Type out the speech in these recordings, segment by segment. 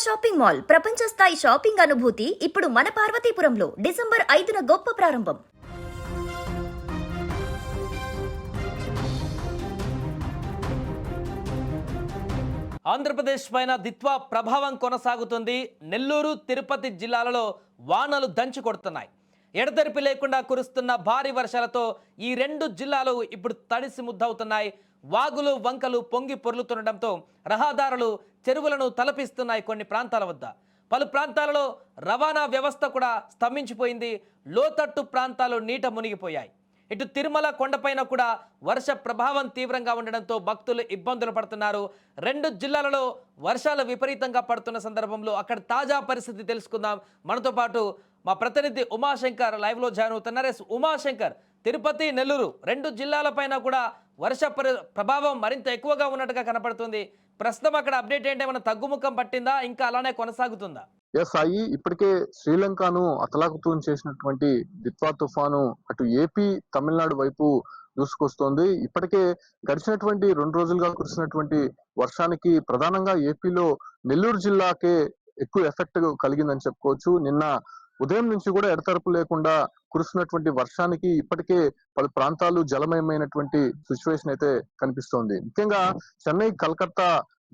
Shopping mall ప్రపంచ స్థాయి shopping అనుభూతి ఇప్పుడు మన పార్వతీపురంలో డిసెంబర్ 5న గొప్ప ప్రారంభం. ఆంధ్రప్రదేశ్ పైన దిత్వా ప్రభావం కొనసాగుతుంది. నెల్లూరు, తిరుపతి జిల్లాలలో వానలు దంచి కొడుతున్నాయి. ఎడతెరిపి లేకుండా కురుస్తున్న భారీ వర్షాలతో ఈ రెండు జిల్లాలు ఇప్పుడు తడిసి ముద్దవుతున్నాయి. వాగులు, వంకలు పొంగి పొర్లుతుండటంతో రహదారులు, చెరువులను తలపిస్తున్నాయి. కొన్ని ప్రాంతాల వద్ద పలు ప్రాంతాలలో రవాణా వ్యవస్థ కూడా స్తంభించిపోయింది. లోతట్టు ప్రాంతాలు నీట మునిగిపోయాయి. ఇటు తిరుమల కొండపైన కూడా వర్ష ప్రభావం తీవ్రంగా ఉండడంతో భక్తులు ఇబ్బందులు పడుతున్నారు. రెండు జిల్లాలలో వర్షాలు విపరీతంగా పడుతున్న సందర్భంలో అక్కడ తాజా పరిస్థితి తెలుసుకుందాం. మనతో పాటు మా ప్రతినిధి ఉమాశంకర్ లైవ్లో జాయిన్ అవుతున్నారు. ఉమాశంకర్, తిరుపతి, నెల్లూరు రెండు జిల్లాలపైన కూడా వర్ష ప్రభావం మరింత ఎక్కువగా ఉన్నట్టుగా కనపడుతుంది. ప్రస్తుతం అక్కడ అప్డేట్ ఏంటి? ఏమైనా తగ్గుముఖం పట్టిందా, ఇంకా అలానే కొనసాగుతుందా? సాయి, ఇప్పటికే శ్రీలంకను అతలాకుతూన్ చేసినటువంటి దిత్వా తుఫాను అటు ఏపీ, తమిళనాడు వైపు దూసుకొస్తోంది. ఇప్పటికే గడిచినటువంటి 2 రోజులుగా కురిసినటువంటి వర్షానికి ప్రధానంగా ఏపీలో నెల్లూరు జిల్లాకే ఎక్కువ ఎఫెక్ట్ కలిగిందని చెప్పుకోవచ్చు. నిన్న ఉదయం నుంచి కూడా ఎడతెరపు లేకుండా కురుస్తున్నటువంటి వర్షానికి ఇప్పటికే పలు ప్రాంతాలు జలమయమైనటువంటి సిచ్యువేషన్ అయితే కనిపిస్తోంది. ముఖ్యంగా చెన్నై, కలకత్తా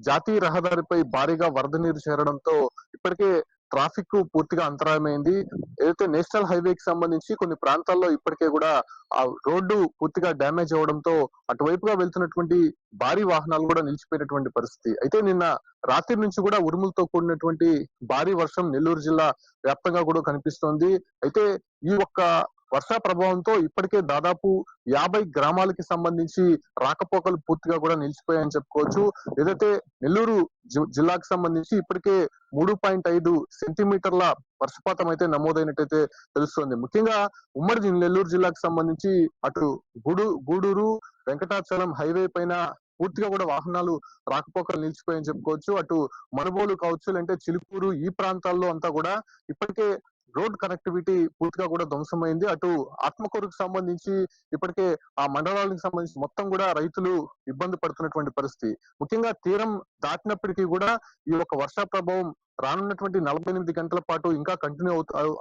జాతీయ రహదారిపై భారీగా వరద నీరు చేరడంతో ఇప్పటికే ట్రాఫిక్ పూర్తిగా అంతరాయమైంది. ఏదైతే నేషనల్ హైవేకి సంబంధించి కొన్ని ప్రాంతాల్లో ఇప్పటికే కూడా ఆ రోడ్డు పూర్తిగా డ్యామేజ్ అవడంతో అటువైపుగా వెళ్తున్నటువంటి భారీ వాహనాలు కూడా నిలిచిపోయినటువంటి పరిస్థితి. అయితే నిన్న రాత్రి నుంచి కూడా ఉరుములతో కూడినటువంటి భారీ వర్షం నెల్లూరు జిల్లా వ్యాప్తంగా కూడా కనిపిస్తోంది. అయితే ఈ ఒక్క వర్ష ప్రభావంతో ఇప్పటికే దాదాపు 50 గ్రామాలకి సంబంధించి రాకపోకలు పూర్తిగా కూడా నిలిచిపోయాయని చెప్పుకోవచ్చు. ఏదైతే నెల్లూరు జిల్లాకు సంబంధించి ఇప్పటికే 3.5 సెంటీమీటర్ల వర్షపాతం అయితే నమోదైనట్టయితే తెలుస్తోంది. ముఖ్యంగా ఉమ్మడి నెల్లూరు జిల్లాకు సంబంధించి అటు గూడూరు, వెంకటాచలం హైవే పైన పూర్తిగా కూడా వాహనాలు రాకపోకలు నిలిచిపోయాయని చెప్పుకోవచ్చు. అటు మనుబోలు కావచ్చు, అంటే చిలుకూరు, ఈ ప్రాంతాల్లో అంతా కూడా ఇప్పటికే రోడ్ కనెక్టివిటీ పూర్తిగా కూడా ధ్వంసమైంది. అటు ఆత్మకూరుకు సంబంధించి ఇప్పటికే ఆ మండలాలకు సంబంధించి మొత్తం కూడా రైతులు ఇబ్బంది పడుతున్నటువంటి పరిస్థితి. ముఖ్యంగా తీరం దాటినప్పటికీ కూడా ఈ యొక్క వర్ష ప్రభావం రానున్నటువంటి 48 గంటల పాటు ఇంకా కంటిన్యూ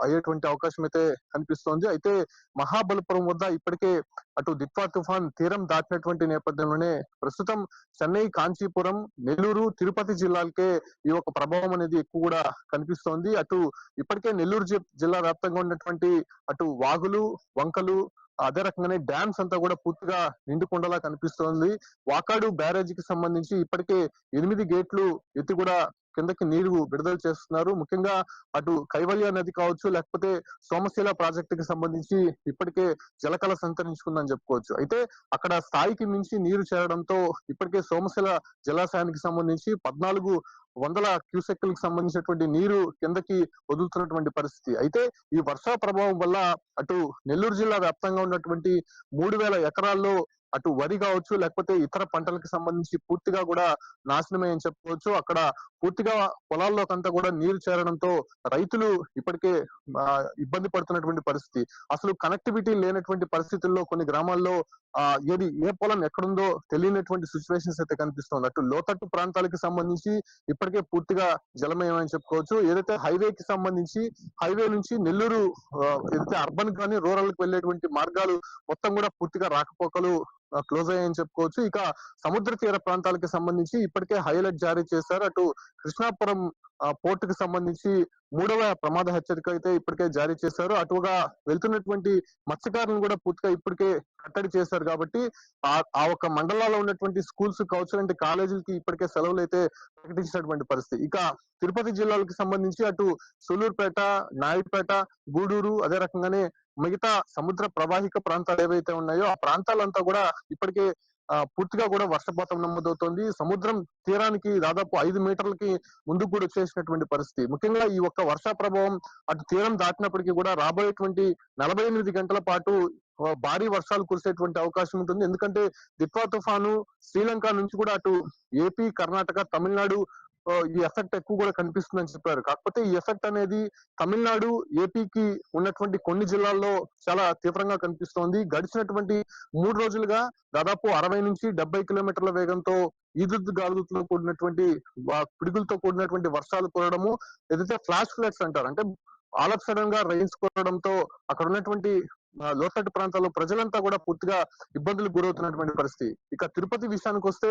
అయ్యేటువంటి అవకాశం అయితే కనిపిస్తోంది. అయితే మహాబలిపురం వద్ద ఇప్పటికే అటు దిత్వా తుఫాన్ తీరం దాటినటువంటి నేపథ్యంలోనే ప్రస్తుతం చెన్నై, కాంచీపురం, నెల్లూరు, తిరుపతి జిల్లాలకే ఈ యొక్క ప్రభావం అనేది ఎక్కువ కూడా కనిపిస్తోంది. అటు ఇప్పటికే నెల్లూరు జిల్లా వ్యాప్తంగా ఉన్నటువంటి అటు వాగులు, వంకలు, అదే రకంగానే డ్యామ్స్ అంతా కూడా పూర్తిగా నిండుకుండలా కనిపిస్తోంది. వాకాడు బ్యారేజీకి సంబంధించి ఇప్పటికే 8 గేట్లు ఎత్తి కూడా కిందకి నీరు విడుదల చేస్తున్నారు. ముఖ్యంగా అటు కైవల్య నది కావచ్చు, లేకపోతే సోమశిల ప్రాజెక్టుకి సంబంధించి ఇప్పటికే జలకళ సంతరించుకుందని చెప్పుకోవచ్చు. అయితే అక్కడ స్థాయికి మించి నీరు చేరడంతో ఇప్పటికే సోమశిల జలాశయానికి సంబంధించి 1400 క్యూసెక్లకు సంబంధించినటువంటి నీరు కిందకి వదులుతున్నటువంటి పరిస్థితి. అయితే ఈ వర్ష ప్రభావం వల్ల అటు నెల్లూరు జిల్లా వ్యాప్తంగా ఉన్నటువంటి 3000 ఎకరాల్లో అటు వరి కావచ్చు, లేకపోతే ఇతర పంటలకు సంబంధించి పూర్తిగా కూడా నాశనమే అని చెప్పుకోవచ్చు. అక్కడ పూర్తిగా పొలాల్లోకంతా కూడా నీరు చేరడంతో రైతులు ఇప్పటికే ఇబ్బంది పడుతున్నటువంటి పరిస్థితి. అసలు కనెక్టివిటీ లేనటువంటి పరిస్థితుల్లో కొన్ని గ్రామాల్లో ఏ పొలం ఎక్కడుందో తెలియనటువంటి సిచ్యువేషన్స్ అయితే కనిపిస్తుంది. అటు లోతట్టు ప్రాంతాలకు సంబంధించి ఇప్పటికే పూర్తిగా జలమయం అని చెప్పుకోవచ్చు. ఏదైతే హైవేకి సంబంధించి హైవే నుంచి నెల్లూరు ఏదైతే అర్బన్ కానీ రూరల్ కి వెళ్ళేటువంటి మార్గాలు మొత్తం కూడా పూర్తిగా రాకపోకలు క్లోజ్ అయ్యాయని చెప్పుకోవచ్చు. ఇక సముద్ర తీర ప్రాంతాలకు సంబంధించి ఇప్పటికే హైలైట్ జారీ చేశారు. అటు కృష్ణాపురం పోర్టుకు సంబంధించి 3వ ప్రమాద హెచ్చరిక అయితే ఇప్పటికే జారీ చేశారు. అటుగా వెళ్తున్నటువంటి మత్స్యకారులను కూడా పూర్తిగా ఇప్పటికే కట్టడి చేశారు. కాబట్టి ఆ ఒక మండలాల్లో ఉన్నటువంటి స్కూల్స్ కావచ్చు, అంటే కాలేజీలకి ఇప్పటికే సెలవులు అయితే ప్రకటించినటువంటి పరిస్థితి. ఇక తిరుపతి జిల్లాలకు సంబంధించి అటు సూలూరుపేట, నాయుడుపేట, గూడూరు, అదే రకంగానే మిగతా సముద్ర ప్రవాహిక ప్రాంతాలు ఏవైతే ఉన్నాయో ఆ ప్రాంతాలంతా కూడా ఇప్పటికే పూర్తిగా కూడా వర్షపాతం నమోదవుతోంది. సముద్రం తీరానికి దాదాపు 5 మీటర్లకి ముందుకు కూడా వచ్చేసినటువంటి పరిస్థితి. ముఖ్యంగా ఈ ఒక్క వర్ష ప్రభావం అటు తీరం దాటినప్పటికీ కూడా రాబోయేటువంటి 48 గంటల పాటు భారీ వర్షాలు కురిసేటువంటి అవకాశం ఉంటుంది. ఎందుకంటే దిత్వా తుఫాను శ్రీలంక నుంచి కూడా అటు ఏపీ, కర్ణాటక, తమిళనాడు ఈ ఎఫెక్ట్ ఎక్కువ కూడా కనిపిస్తుందని చెప్పారు. కాకపోతే ఈ ఎఫెక్ట్ అనేది తమిళనాడు, ఏపీకి ఉన్నటువంటి కొన్ని జిల్లాల్లో చాలా తీవ్రంగా కనిపిస్తోంది. గడిచినటువంటి 3 రోజులుగా దాదాపు 60-70 కిలోమీటర్ల వేగంతో ఈదుర్దు గాలులతో కూడినటువంటి పిడుగులతో కూడినటువంటి వర్షాలు కురవడము, ఏదైతే ఫ్లాష్ ఫ్లడ్స్ అంటారు. అంటే ఆల్ ఆఫ్ సడన్ గా రైన్స్ కురవడంతో అక్కడ ఉన్నటువంటి లోతట్టు ప్రాంతాల్లో ప్రజలంతా కూడా పూర్తిగా ఇబ్బందులకు గురవుతున్నటువంటి పరిస్థితి. ఇక తిరుపతి విషయానికి వస్తే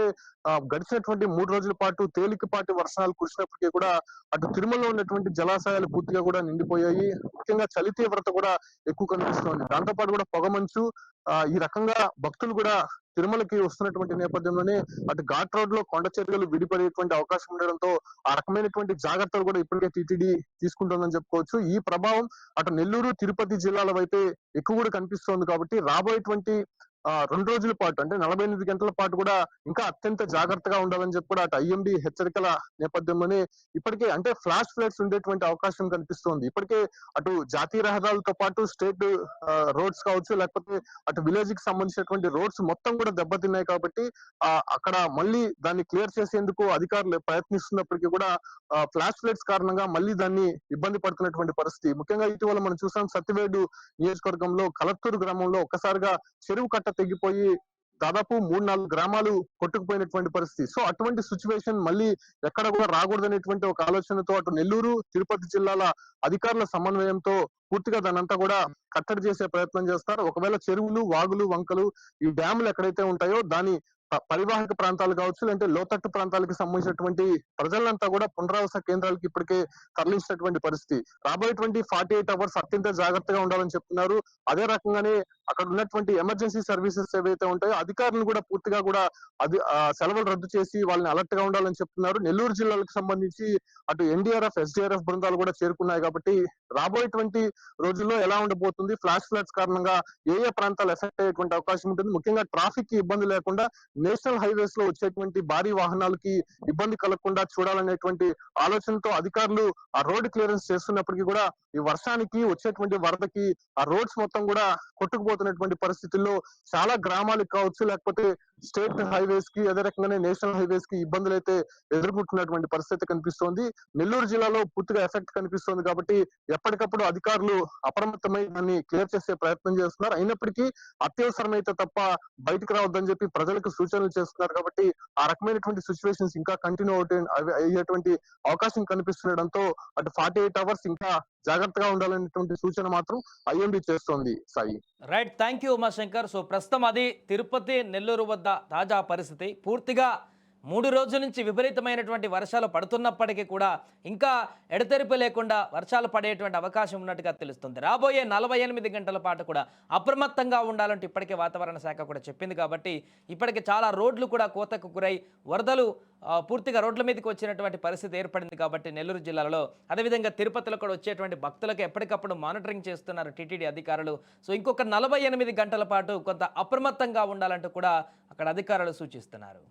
గడిచినటువంటి 3 రోజుల పాటు తేలికపాటి వర్షాలు కురిసినప్పటికీ కూడా అటు తిరుమలలో ఉన్నటువంటి జలాశయాలు పూర్తిగా కూడా నిండిపోయాయి. ముఖ్యంగా చలి తీవ్రత కూడా ఎక్కువ కనిపిస్తోంది. దాంతో పాటు కూడా పొగమంచు ఈ రకంగా భక్తులు కూడా తిరుమలకి వస్తున్నటువంటి నేపథ్యంలోనే అటు ఘాట్ రోడ్ లో కొండ చర్యలు విడిపడేటువంటి అవకాశం ఉండడంతో ఆ రకమైనటువంటి జాగ్రత్తలు కూడా ఇప్పటికే టీటీడీ తీసుకుంటుందని చెప్పుకోవచ్చు. ఈ ప్రభావం అటు నెల్లూరు, తిరుపతి జిల్లాల వైపే ఎక్కువ కూడా కనిపిస్తోంది కాబట్టి రాబోయేటువంటి 2 రోజుల పాటు అంటే 48 గంటల పాటు కూడా ఇంకా అత్యంత జాగ్రత్తగా ఉండాలని చెప్పి కూడా అటు ఐఎండీ హెచ్చరికల నేపథ్యంలోనే ఇప్పటికే అంటే ఫ్లాష్ ఫ్లడ్స్ ఉండేటువంటి అవకాశం కనిపిస్తోంది. ఇప్పటికే అటు జాతీయ రహదారులతో పాటు స్టేట్ రోడ్స్ కావచ్చు, లేకపోతే అటు విలేజ్ కి సంబంధించినటువంటి రోడ్స్ మొత్తం కూడా దెబ్బతిన్నాయి కాబట్టి అక్కడ మళ్ళీ దాన్ని క్లియర్ చేసేందుకు అధికారులు ప్రయత్నిస్తున్నప్పటికీ కూడా ఫ్లాష్ ఫ్లడ్స్ కారణంగా మళ్ళీ దాన్ని ఇబ్బంది పడుతున్నటువంటి పరిస్థితి. ముఖ్యంగా ఇటీవల మనం చూసాం సత్యవేడు నియోజకవర్గంలో కలత్తూరు గ్రామంలో ఒక్కసారిగా చెరువు కట్ట తెగిపోయి దాదాపు 3-4 గ్రామాలు కొట్టుకుపోయినటువంటి పరిస్థితి. సో అటువంటి సిచ్యువేషన్ మళ్ళీ ఎక్కడ కూడా రాకూడదనేటువంటి ఒక ఆలోచనతో అటు నెల్లూరు, తిరుపతి జిల్లాల అధికారుల సమన్వయంతో పూర్తిగా దానంతా కూడా కట్టడి చేసే ప్రయత్నం చేస్తారు. ఒకవేళ చెరువులు, వాగులు, వంకలు, ఈ డ్యాములు ఎక్కడైతే ఉంటాయో దాని పరివాహక ప్రాంతాలు కావచ్చు, లేదంటే లోతట్టు ప్రాంతాలకు సంబంధించినటువంటి ప్రజలంతా కూడా పునరావాస కేంద్రాలకు ఇప్పటికే తరలించినటువంటి పరిస్థితి. రాబోయేటువంటి 48 అవర్స్ అత్యంత జాగ్రత్తగా ఉండాలని చెప్తున్నారు. అదే రకంగానే అక్కడ ఉన్నటువంటి ఎమర్జెన్సీ సర్వీసెస్ ఏవైతే ఉంటాయో అధికారులు కూడా పూర్తిగా కూడా సెలవులు రద్దు చేసి వాళ్ళని అలర్ట్ గా ఉండాలని చెప్తున్నారు. నెల్లూరు జిల్లాలకు సంబంధించి అటు ఎన్డీఆర్ఎఫ్, ఎస్డీఆర్ఎఫ్ బృందాలు కూడా చేరుకున్నాయి కాబట్టి రాబోయేటువంటి రోజుల్లో ఎలా ఉండబోతుంది, ఫ్లాష్ ఫ్లడ్స్ కారణంగా ఏ ప్రాంతాలు ఎఫెక్ట్ అయ్యేటువంటి అవకాశం ఉంటుంది, ముఖ్యంగా ట్రాఫిక్ కి ఇబ్బంది లేకుండా నేషనల్ హైవేస్ లో వచ్చేటువంటి భారీ వాహనాలకి ఇబ్బంది కలగకుండా చూడాలనేటువంటి ఆలోచనతో అధికారులు ఆ రోడ్ క్లియరెన్స్ చేస్తున్నప్పటికీ కూడా ఈ వర్షానికి వచ్చేటువంటి వరదకి ఆ రోడ్స్ మొత్తం కూడా కొట్టుకుపోతున్నటువంటి పరిస్థితుల్లో చాలా గ్రామాలకు కావచ్చు, లేకపోతే స్టేట్ హైవేస్ కి, అదే రకంగానే నేషనల్ హైవేస్ కి ఇబ్బందులు అయితే ఎదుర్కొంటున్నటువంటి పరిస్థితి కనిపిస్తోంది. నెల్లూరు జిల్లాలో పూర్తిగా ఎఫెక్ట్ కనిపిస్తోంది కాబట్టి ఎప్పటికప్పుడు అధికారులు అప్రమత్తమై దాన్ని క్లియర్ చేసే ప్రయత్నం చేస్తున్నారు. అయినప్పటికీ అత్యవసరమైతే తప్ప బయటకు రావద్దని చెప్పి ప్రజలకు సూచనలు చేస్తున్నారు కాబట్టి ఆ రకమైనటువంటి సిచ్యువేషన్స్ ఇంకా కంటిన్యూ అయ్యేటువంటి అవకాశం కనిపిస్తుండడంతో అటు 48 అవర్స్ ఇంకా జాగ్రత్తగా ఉండాలనేటువంటి సూచన మాత్రం ఐఎండీ చేస్తోంది. Sai right, thank you Umashankar. So ప్రస్తుతం అది తిరుపతి, నెల్లూరు వద్ద తాజా పరిస్థితి. పూర్తిగా 3 రోజుల నుంచి విపరీతమైనటువంటి వర్షాలు పడుతున్నప్పటికీ కూడా ఇంకా ఎడతెరిపి లేకుండా వర్షాలు పడేటువంటి అవకాశం ఉన్నట్టుగా తెలుస్తుంది. రాబోయే 48 గంటల పాటు కూడా అప్రమత్తంగా ఉండాలంటే ఇప్పటికే వాతావరణ శాఖ కూడా చెప్పింది కాబట్టి ఇప్పటికే చాలా రోడ్లు కూడా కోతకు గురై వరదలు పూర్తిగా రోడ్ల మీదకి వచ్చినటువంటి పరిస్థితి ఏర్పడింది కాబట్టి నెల్లూరు జిల్లాలో, అదేవిధంగా తిరుపతిలో కూడా వచ్చేటువంటి భక్తులకు ఎప్పటికప్పుడు మానిటరింగ్ చేస్తున్నారు టీటీడీ అధికారులు. సో ఇంకొక 48 గంటల పాటు కొంత అప్రమత్తంగా ఉండాలంటూ కూడా అక్కడ అధికారులు సూచిస్తున్నారు.